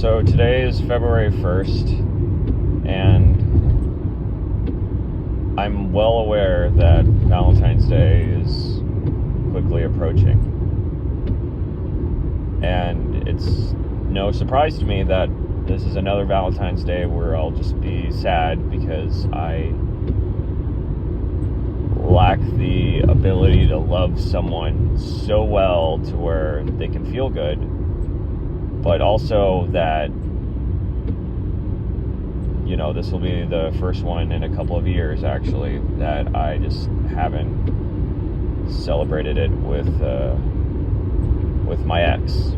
So today is February 1st, and I'm well aware that Valentine's Day is quickly approaching. And it's no surprise to me that this is another Valentine's Day where I'll just be sad because I lack the ability to love someone so well to where they can feel good, but also that, you know, this will be the first one in a couple of years actually that I just haven't celebrated it with my ex.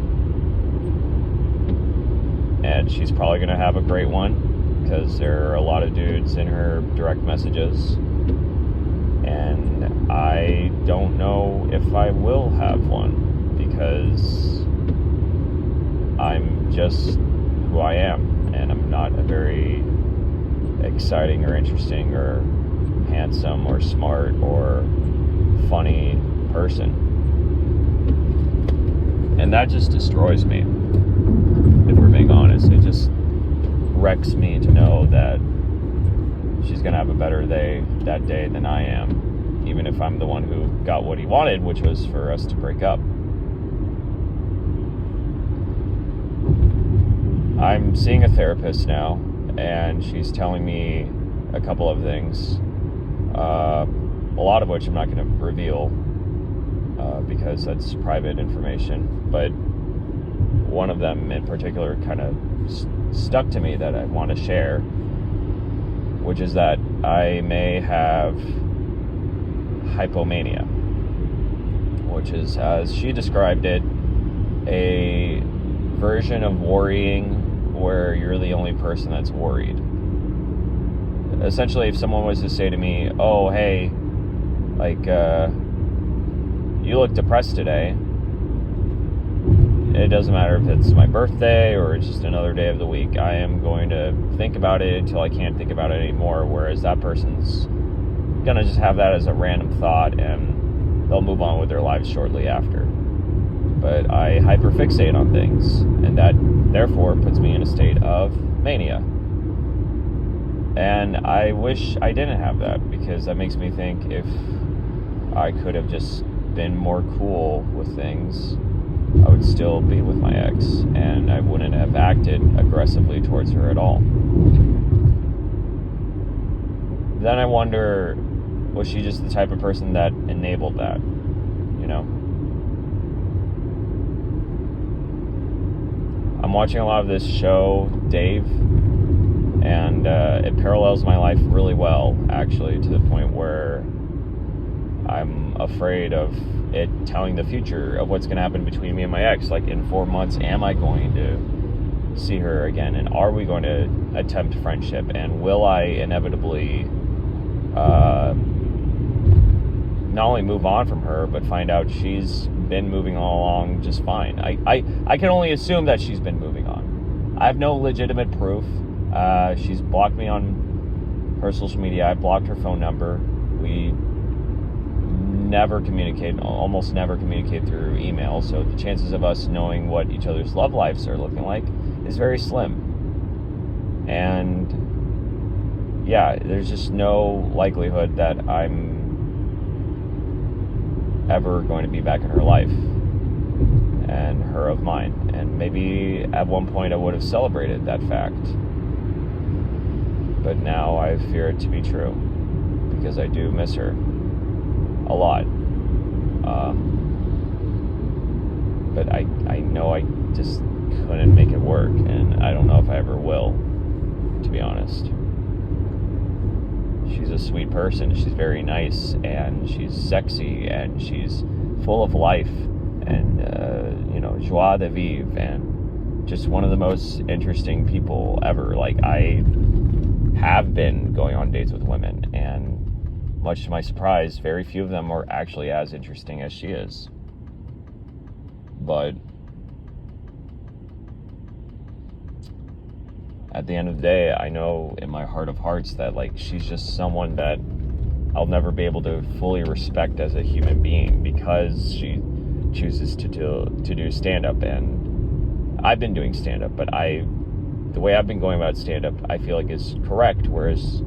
And she's probably gonna have a great one because there are a lot of dudes in her direct messages, and I don't know if I will have one because I'm just who I am, and I'm not a very exciting or interesting or handsome or smart or funny person. And that just destroys me, if we're being honest. It just wrecks me to know that she's gonna have a better day that day than I am, even if I'm the one who got what he wanted, which was for us to break up. I'm seeing a therapist now, and she's telling me a couple of things, a lot of which I'm not going to reveal because that's private information, but one of them in particular kind of stuck to me that I want to share, which is that I may have hypomania, which is, as she described it, a version of worrying where you're the only person that's worried. Essentially, if someone was to say to me, oh, hey, like, you look depressed today, it doesn't matter if it's my birthday or it's just another day of the week, I am going to think about it until I can't think about it anymore, whereas that person's gonna just have that as a random thought and they'll move on with their lives shortly after. But I hyperfixate on things, and that therefore puts me in a state of mania. And I wish I didn't have that, because that makes me think if I could have just been more cool with things, I would still be with my ex, and I wouldn't have acted aggressively towards her at all. Then I wonder, was she just the type of person that enabled that, you know? I'm watching a lot of this show, Dave, and it parallels my life really well, actually, to the point where I'm afraid of it telling the future of what's going to happen between me and my ex. Like, in 4 months, am I going to see her again? And are we going to attempt friendship? And will I inevitably not only move on from her, but find out she's been moving along just fine? I can only assume that she's been moving on. I have no legitimate proof. She's blocked me on her social media. I blocked her phone number. We almost never communicate through email, so the chances of us knowing what each other's love lives are looking like is very slim. And yeah, there's just no likelihood that I'm ever going to be back in her life and her of mine. And maybe at one point I would have celebrated that fact, but now I fear it to be true, because I do miss her a lot. But I know I just couldn't make it work, and I don't know if I ever will, to be honest. She's a sweet person. She's very nice, and she's sexy, and she's full of life, and joie de vivre, and just one of the most interesting people ever. Like, I have been going on dates with women, and much to my surprise, very few of them are actually as interesting as she is. But at the end of the day, I know in my heart of hearts that, like, she's just someone that I'll never be able to fully respect as a human being, because she chooses to do stand-up, and I've been doing stand-up, but the way I've been going about stand-up, I feel like is correct, whereas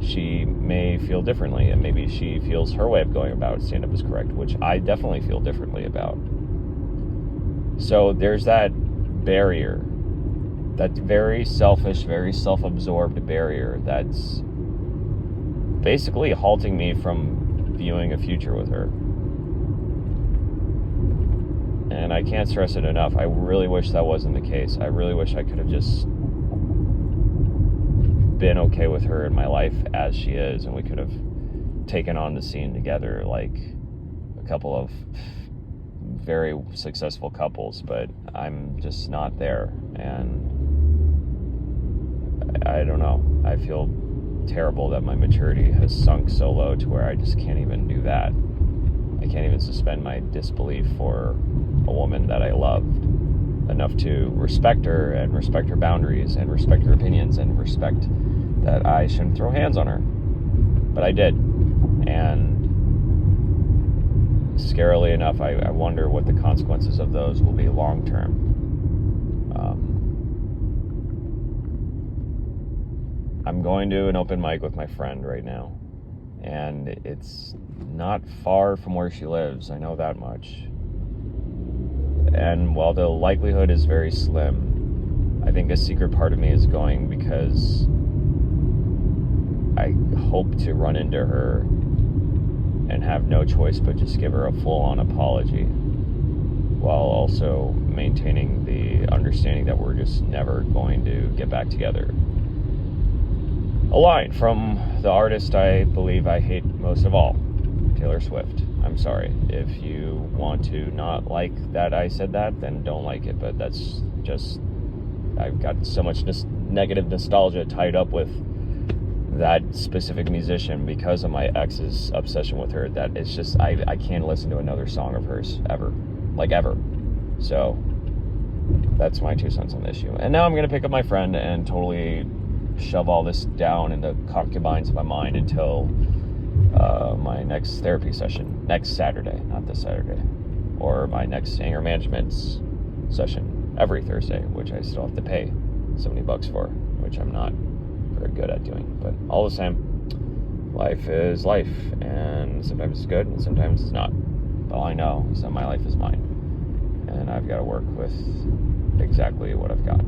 she may feel differently, and maybe she feels her way of going about stand-up is correct, which I definitely feel differently about. So there's that barrier, that very selfish, very self-absorbed barrier that's basically halting me from viewing a future with her. And I can't stress it enough. I really wish that wasn't the case. I really wish I could have just been okay with her in my life as she is, and we could have taken on the scene together like a couple of very successful couples, but I'm just not there, and I don't know. I feel terrible that my maturity has sunk so low to where I just can't even do that. I can't even suspend my disbelief for a woman that I loved enough to respect her and respect her boundaries and respect her opinions and respect that I shouldn't throw hands on her. But I did. And scarily enough, I wonder what the consequences of those will be long term. I'm going to an open mic with my friend right now, and it's not far from where she lives. I know that much. And while the likelihood is very slim, I think a secret part of me is going because I hope to run into her and have no choice but just give her a full-on apology, while also maintaining the understanding that we're just never going to get back together. A line from the artist I believe I hate most of all, Taylor Swift. I'm sorry. If you want to not like that I said that, then don't like it. But that's just, I've got so much negative nostalgia tied up with that specific musician because of my ex's obsession with her that it's just, I can't listen to another song of hers ever. Like ever. So that's my 2 cents on the issue. And now I'm going to pick up my friend and totally shove all this down in the concubines of my mind until my next therapy session next Saturday, not this Saturday, or my next anger management session every Thursday, which I still have to pay $70 for, which I'm not very good at doing. But all the same, life is life, and sometimes it's good and sometimes it's not. All I know is that my life is mine, and I've got to work with exactly what I've got.